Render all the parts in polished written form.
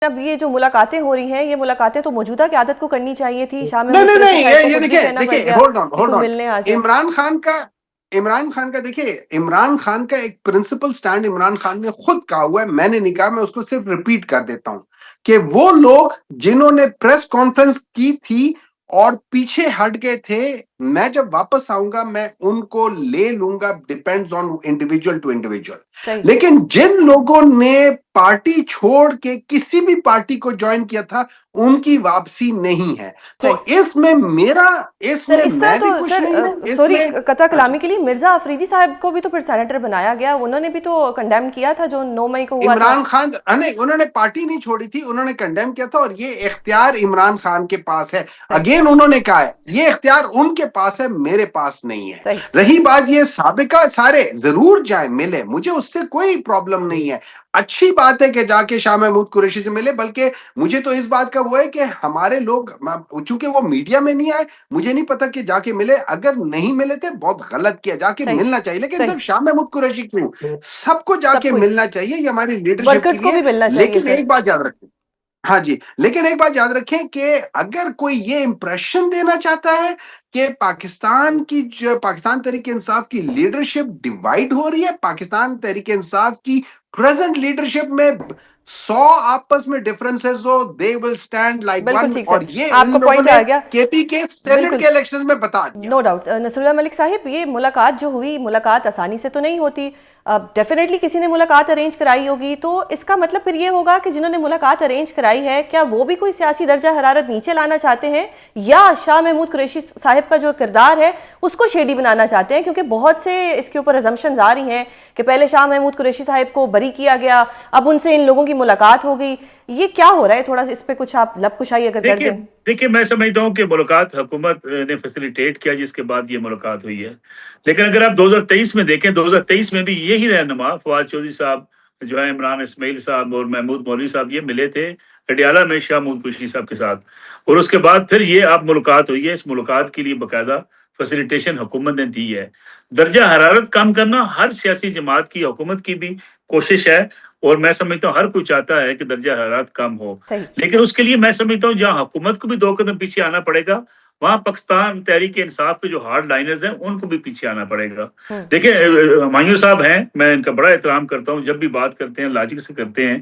اب یہ جو ملاقاتیں ہو رہی ہیں، یہ ملاقاتیں تو موجودہ قیادت کو کرنی چاہیے تھی. شاہ نہیں محمود نہیں قریشی نہیں، صاحب کو یہ خود بھی کہنا پڑ دیکھیے گیا ہولڈ آن کہ ہولڈ کوئی آن. ملنے آ جائے. عمران خان کا دیکھیے، عمران خان کا ایک پرنسپل سٹینڈ عمران خان نے خود کہا ہوا ہے، میں نے نہیں کہا، میں اس کو صرف ریپیٹ کر دیتا ہوں کہ وہ لوگ جنہوں نے پریس کانفرنس کی تھی اور پیچھے ہٹ گئے تھے، میں جب واپس آؤں گا میں ان کو لے لوں گا، depends on individual to individual. صحیح. لیکن جن لوگوں نے پارٹی چھوڑ کے کسی بھی پارٹی کو جوائن کیا تھا ان کی واپسی نہیں ہے. تو صحیح. اس میں سر اس طرح میں تو بھی کچھ سر نہیں ہے اس سوری میں. قطع ہاں جی، کلامی کے لیے، مرزا افریدی صاحب کو بھی تو پھر سینیٹر بنایا گیا، انہوں نے بھی تو کنڈیم کیا تھا جو 9 مئی کو ہوا تھا. عمران خان نہیں، انہوں نے پارٹی نہیں چھوڑی تھی، انہوں نے کنڈیم کیا تھا، اور یہ اختیار عمران خان کے پاس ہے. صحیح. اگین انہوں نے کہا ہے یہ اختیار ان کے پاس ہے، میرے پاس نہیں ہے. صحیح. رہی بات یہ سابقہ، سارے ضرور جائیں ملے، مجھے اس سے کوئی پرابلم نہیں ہے. اچھی بات ہے کہ جا کے شاہ محمود قریشی سے ملے، بلکہ مجھے تو اس بات کا وہ ہے کہ ہمارے لوگ، چونکہ وہ میڈیا میں نہیں آئے، مجھے نہیں پتا کہ جا کے ملے. اگر نہیں ملے تھے بہت غلط کیا، جا کے صحیح. ملنا چاہیے. لیکن صحیح. صرف شاہ محمود قریشی کیوں، سب کو جا سب کے کوئی ملنا چاہیے، یہ ہماری لیڈرشپ کے ورکرز کو لیے. بھی ملنا چاہیے لیکن سر. ایک بات یاد رکھیں، ہاں جی، لیکن ایک بات یاد رکھیں کہ اگر کوئی یہ امپریشن دینا چاہتا ہے کہ پاکستان تحریک انصاف کی لیڈرشپ ڈیوائیڈ ہو رہی ہے، پاکستان تحریک انصاف کی پریزنٹ لیڈرشپ میں 100 آپس میں differences who, they will stand like بالکل ون. ٹھیک سر، اور یہ آپ ان کا لوگوں پوائنٹ نے آ گیا. کے پی کے سینٹ بالکل، کے الیکشن میں بتا دیا. No doubt. نصر اللہ ملک صاحب، یہ ملاقات جو ہوئی، ملاقات آسانی سے تو نہیں ہوتی. ڈیفینیٹلی کسی نے ملاقات ارینج کرائی ہوگی، تو اس کا مطلب پھر یہ ہوگا کہ جنہوں نے ملاقات ارینج کرائی ہے، کیا وہ بھی کوئی سیاسی درجہ حرارت نیچے لانا چاہتے ہیں، یا شاہ محمود قریشی صاحب کا جو کردار ہے اس کو شیڈی بنانا چاہتے ہیں؟ کیونکہ بہت سے اس کے اوپر ازمپشنز آ رہی ہیں کہ پہلے شاہ محمود قریشی صاحب کو بری کیا گیا، اب ان سے ان لوگوں کی ملاقات ہو گئی. یہ کیا ہو رہا ہے؟ تھوڑا سا اس پہ کچھ آپ لب کشائی اگر کر دیں. دیکھیے میں سمجھتا ہوں کہ ملاقات حکومت نے فیسیلیٹیٹ کیا، جس کے بعد یہ ملاقات ہوئی ہے. لیکن اگر آپ 2023 میں دیکھیں، 2023 میں بھی یہی رہنما فواد چودھری صاحب جو ہے، عمران اسماعیل صاحب اور محمود مولوی صاحب، یہ ملے تھے اڈیالہ میں شاہ محمود قریشی صاحب کے ساتھ. اور اس کے بعد پھر یہ آپ ملاقات ہوئی ہے. اس ملاقات کے لیے باقاعدہ فیسیلیٹیشن حکومت نے دی ہے. درجہ حرارت کم کرنا ہر سیاسی جماعت کی، حکومت کی بھی کوشش ہے، اور میں سمجھتا ہوں ہر کوئی چاہتا ہے کہ درجہ حرارت کم ہو. صحیح. لیکن اس کے لیے میں سمجھتا ہوں جہاں حکومت کو بھی 2 قدم پیچھے آنا پڑے گا، وہاں پاکستان تحریک انصاف کے جو ہارڈ لائنرز ہیں ان کو بھی پیچھے آنا پڑے گا. دیکھیں ہمایوں صاحب ہیں، میں ان کا بڑا احترام کرتا ہوں، جب بھی بات کرتے ہیں لاجک سے کرتے ہیں،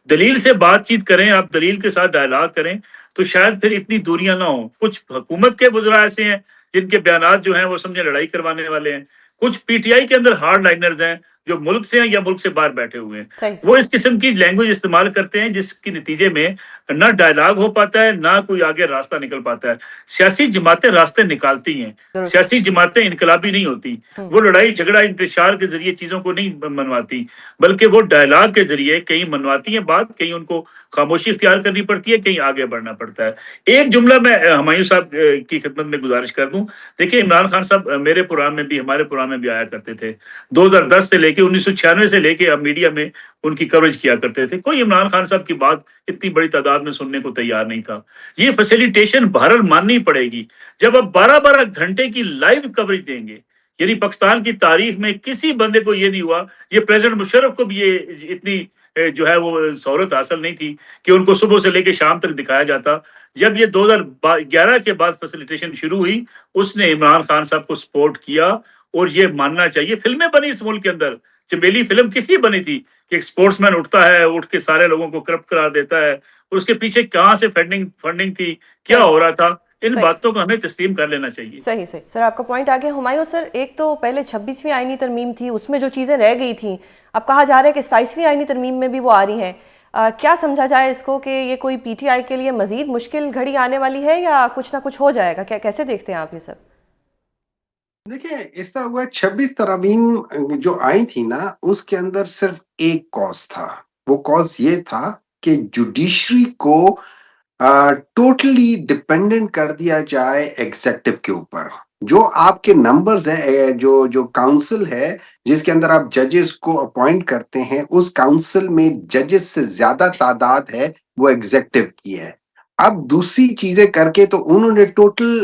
دلیل سے بات چیت کریں، آپ دلیل کے ساتھ ڈائلاگ کریں تو شاید پھر اتنی دوریاں نہ ہوں. کچھ حکومت کے وزراء ایسے ہیں جن کے بیانات جو ہیں وہ سمجھے لڑائی کروانے والے ہیں. کچھ پی ٹی آئی کے اندر ہارڈ لائنرز ہیں جو ملک سے ہیں یا ملک سے باہر بیٹھے ہوئے ہیں. صحیح. وہ اس قسم کی لینگویج استعمال کرتے ہیں جس کے نتیجے میں نہ ڈائلاگ ہو پاتا ہے، نہ کوئی آگے راستہ نکل پاتا ہے. سیاسی جماعتیں راستے نکالتی ہیں، درست. سیاسی جماعتیں انقلابی نہیں ہوتی. وہ لڑائی جھگڑا انتشار کے ذریعے چیزوں کو نہیں منواتی، بلکہ وہ ڈائلاگ کے ذریعے کہیں منواتی ہیں بات، کہیں ان کو خاموشی اختیار کرنی پڑتی ہے، کہیں آگے بڑھنا پڑتا ہے. ایک جملہ میں ہمایوں صاحب کی خدمت میں گزارش کر دوں. دیکھیے عمران خان صاحب میرے پروگرام میں بھی، ہمارے پروگرام میں بھی آیا کرتے تھے. 2010 سے لے کے 1996 سے لے کے اب میڈیا میں ان کی کوریج کیا کرتے تھے. کوئی عمران خان صاحب کی بات اتنی بڑی تعداد میں سننے کو تیار نہیں تھا. یہ فیسیلیٹیشن بہرحال ماننی پڑے گی. جب آپ 12 گھنٹے کی لائیو کوریج دیں گے، یعنی پاکستان کی تاریخ میں کسی بندے کو یہ نہیں ہوا، یہ پریزیڈنٹ مشرف کو بھی یہ اتنی جو ہے وہ سہولت حاصل نہیں تھی کہ ان کو صبح سے لے کے شام تک دکھایا جاتا. جب یہ 2011 کے بعد فیسیلیٹیشن شروع ہوئی، اس نے عمران خان صاحب کو سپورٹ کیا. اور یہ ماننا چاہیے، فلمیں بنی اس ملک کے اندر. چمیلی فلم کس لیے بنی تھی کہ ایک سپورٹس مین اٹھتا ہے، اٹھ کے سارے لوگوں کو کرپٹ قرار دیتا ہے، اور اس کے پیچھے کہاں سے فنڈنگ تھی، کیا صحیح. ہو رہا تھا، ان صحیح. باتوں کو ہمیں تسلیم کر لینا چاہیے. صحیح صحیح سر، آپ کا پوائنٹ آ گیا. ہمایوں سر، ایک تو پہلے 26ویں آئینی ترمیم تھی، اس میں جو چیزیں رہ گئی تھیں، اب کہا جا رہا ہے کہ 27ویں آئینی ترمیم میں بھی وہ آ رہی ہیں. کیا سمجھا جائے اس کو کہ یہ کوئی پی ٹی آئی کے لیے مزید مشکل گھڑی آنے والی ہے، یا کچھ نہ کچھ ہو جائے گا؟ کیسے دیکھتے ہیں آپ یہ سب؟ دیکھیں اس طرح ہوا، 26 ترامیم جو آئی تھی نا، اس کے اندر صرف ایک کاز تھا. وہ کاز یہ تھا کہ جوڈیشری کو ٹوٹلی ڈپینڈنٹ کر دیا جائے ایگزیکٹو کے اوپر. جو آپ کے نمبرز ہیں، جو کاؤنسل ہے جس کے اندر آپ ججز کو اپوائنٹ کرتے ہیں، اس کاؤنسل میں ججز سے زیادہ تعداد ہے وہ ایگزیکٹو کی ہے. اب دوسری چیزیں کر کے تو انہوں نے ٹوٹل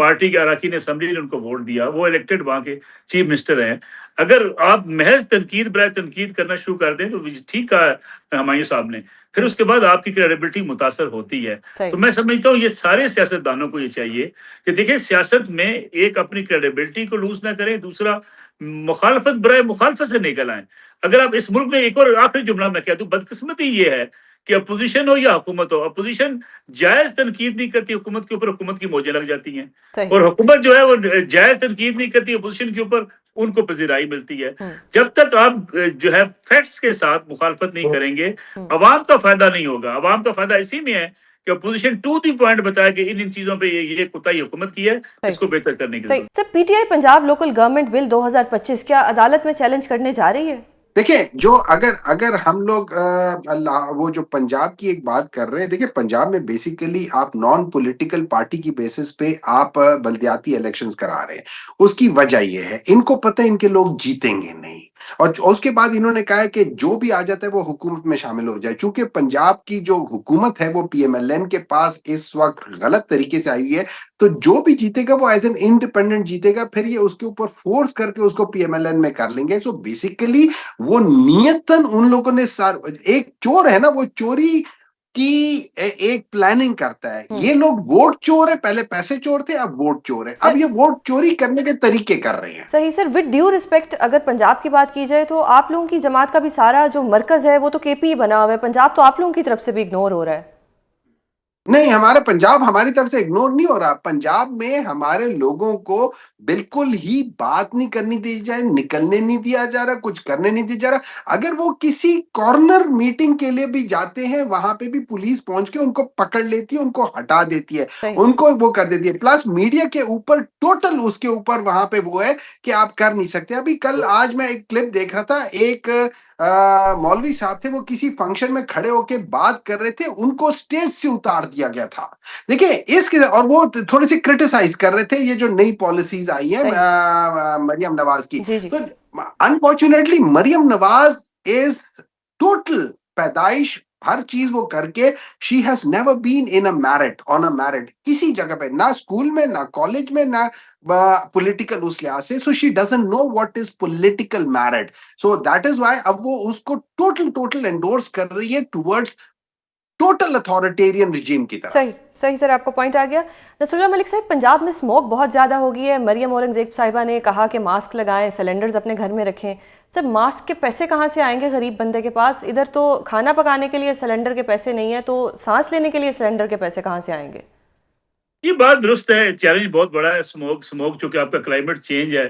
پارٹی کے اراکین اسمبلی نے ان کو ووٹ دیا, وہ الیکٹڈ وہاں کے چیف منسٹر ہیں. اگر آپ محض تنقید برائے تنقید کرنا شروع کر دیں تو ٹھیک کہا ہمایوں صاحب نے, پھر اس کے بعد آپ کی کریڈیبلٹی متاثر ہوتی ہے. تو میں سمجھتا ہوں یہ سارے سیاستدانوں کو یہ چاہیے کہ دیکھیں سیاست میں ایک اپنی کریڈیبلٹی کو لوز نہ کریں, دوسرا مخالفت برائے مخالفت سے نکل آئیں. اگر آپ اس ملک میں ایک اور آخری جملہ میں کہہ دوں, بدقسمتی یہ ہے کہ اپوزیشن ہو یا حکومت ہو, اپوزیشن جائز تنقید نہیں کرتی حکومت کے اوپر, حکومت کی موجیں لگ جاتی ہیں, اور حکومت جو ہے وہ جائز تنقید نہیں کرتی اپوزیشن کے اوپر, ان کو پذیرائی ملتی ہے. جب تک آپ جو ہے فیکٹس کے ساتھ مخالفت نہیں کریں گے, عوام کا فائدہ نہیں ہوگا. عوام کا فائدہ اسی میں ہے کہ اپوزیشن ٹو دی پوائنٹ بتایا کہ ان چیزوں پہ یہ کوتاہی حکومت کی ہے, اس کو بہتر کرنے کی ضرورت ہے. Sir, P T I Punjab local government bill 2025 کیا عدالت میں چیلنج کرنے جا رہی ہے؟ دیکھیں جو اگر ہم لوگ وہ جو پنجاب کی ایک بات کر رہے ہیں, دیکھیں پنجاب میں بیسیکلی آپ نان پولیٹیکل پارٹی کی بیسس پہ آپ بلدیاتی الیکشنز کرا رہے ہیں. اس کی وجہ یہ ہے, ان کو پتہ ہے ان کے لوگ جیتیں گے نہیں, اور اس کے بعد انہوں نے کہا ہے کہ جو بھی آ جاتا ہے وہ حکومت میں شامل ہو جائے. چونکہ پنجاب کی جو حکومت ہے وہ پی ایم ایل این کے پاس اس وقت غلط طریقے سے آئی ہوئی ہے, تو جو بھی جیتے گا وہ ایز این انڈیپینڈنٹ جیتے گا, پھر یہ اس کے اوپر فورس کر کے اس کو پی ایم ایل این میں کر لیں گے. سو بیسیکلی وہ نیتن ان لوگوں نے ایک چور ہے نا, وہ چوری کی ایک پلاننگ کرتا ہے. یہ لوگ ووٹ چور ہے, پہلے پیسے چور تھے, اب ووٹ چور ہے, اب یہ ووٹ چوری کرنے کے طریقے کر رہے ہیں. صحیح سر, ود ڈیو ریسپیکٹ اگر پنجاب کی بات کی جائے تو آپ لوگوں کی جماعت کا بھی سارا جو مرکز ہے وہ تو کے پی بنا ہوا ہے, پنجاب تو آپ لوگوں کی طرف سے بھی اگنور ہو رہا ہے. نہیں, ہمارا پنجاب ہماری طرف سے اگنور نہیں ہو رہا. پنجاب میں ہمارے لوگوں کو بالکل ہی بات نہیں کرنی دی جائے, نکلنے نہیں دیا جا رہا, کچھ کرنے نہیں دیا جا رہا. اگر وہ کسی کارنر میٹنگ کے لیے بھی جاتے ہیں, وہاں پہ بھی پولیس پہنچ کے ان کو پکڑ لیتی ہے, ان کو ہٹا دیتی ہے, ان کو وہ کر دیتی ہے. پلس میڈیا کے اوپر ٹوٹل اس کے اوپر وہاں پہ وہ ہے کہ آپ کر نہیں سکتے. ابھی آج میں ایک کلپ دیکھ رہا تھا, ایک مولوی صاحب تھے, وہ کسی فنکشن میں کھڑے ہو کے بات کر رہے تھے, ان کو سٹیج سے اتار دیا گیا تھا. دیکھیں اس کے, اور وہ تھوڑے سے کرٹیسائز کر رہے تھے یہ جو نئی پالیسیز آئی ہیں مریم نواز کی. تو unfortunately Maryam Nawaz is total پیدائش ہر چیز وہ کر کے, she has never been in a merit on a merit کسی جگہ پہ, نہ اسکول میں, نہ کالج میں, نہ پولیٹیکل اس لحاظ سے. So she doesn't know what is political merit. So that is why اب وہ اس کو ٹوٹل انڈورس کر رہی ہے ٹورڈز ٹوٹل اتھارٹیرین رجیم کی طرف. صحیح سر, آپ کو پوائنٹ آ گیا. نصر اللہ ملک صاحب, پنجاب میں اسموک بہت زیادہ ہو گئی ہے. مریم اورنگزیب صاحبہ نے کہا کہ ماسک لگائیں, سلنڈرز اپنے گھر میں رکھیں. سر ماسک کے پیسے کہاں سے آئیں گے غریب بندے کے پاس؟ ادھر تو کھانا پکانے کے لیے سلنڈر کے پیسے نہیں ہیں, تو سانس لینے کے لیے سلنڈر کے پیسے کہاں سے آئیں گے؟ یہ بات درست ہے, چیلنج بہت بڑا ہے. اسموک چونکہ آپ کا کلائمیٹ چینج ہے,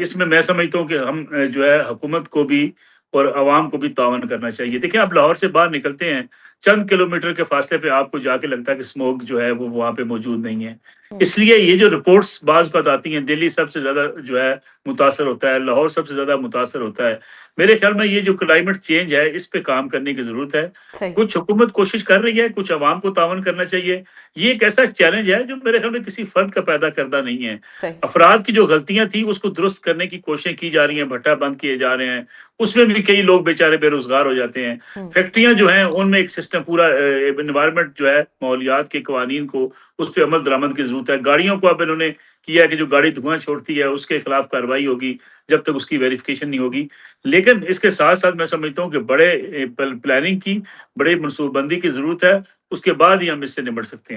اس میں سمجھتا ہوں کہ ہم جو ہے حکومت کو بھی اور عوام کو بھی تعاون کرنا چاہیے. دیکھیں آپ لاہور سے باہر نکلتے ہیں, چند کلومیٹر کے فاصلے پہ آپ کو جا کے لگتا ہے کہ اسموک جو ہے وہ وہاں پہ موجود نہیں ہے. اس لیے یہ جو رپورٹس بعض اوقات آتی ہیں, دلی سب سے زیادہ جو ہے متاثر ہوتا ہے, لاہور سب سے زیادہ متاثر ہوتا ہے. میرے خیال میں یہ جو کلائمیٹ چینج ہے اس پہ کام کرنے کی ضرورت ہے. کچھ حکومت کوشش کر رہی ہے, کچھ عوام کو تعاون کرنا چاہیے. یہ ایک ایسا چیلنج ہے جو میرے خیال میں کسی فرد کا پیدا کردہ نہیں ہے. افراد کی جو غلطیاں تھیں اس کو درست کرنے کی کوششیں کی جا رہی ہیں, بھٹا بند کیے جا رہے ہیں, اس میں بھی کئی لوگ بیچارے بے روزگار ہو جاتے ہیں. فیکٹریاں جو ہیں ان میں ایک سسٹم پورا انوائرمنٹ جو ہے ماحولیات کے قوانین کو اس پہ عمل درآمد کی ضرورت ہے. گاڑیوں کو اب انہوں نے کیا کہ جو گاڑی دھواں چھوڑتی ہے اس کے خلاف کارروائی ہوگی جب تک اس کی ویریفیکیشن نہیں ہوگی. لیکن اس کے ساتھ ساتھ میں سمجھتا ہوں کہ بڑے پلاننگ کی, بڑے منصوبہ بندی کی ضرورت ہے. اس کے بعد ہی ہم اس سے نمٹ سکتے ہیں.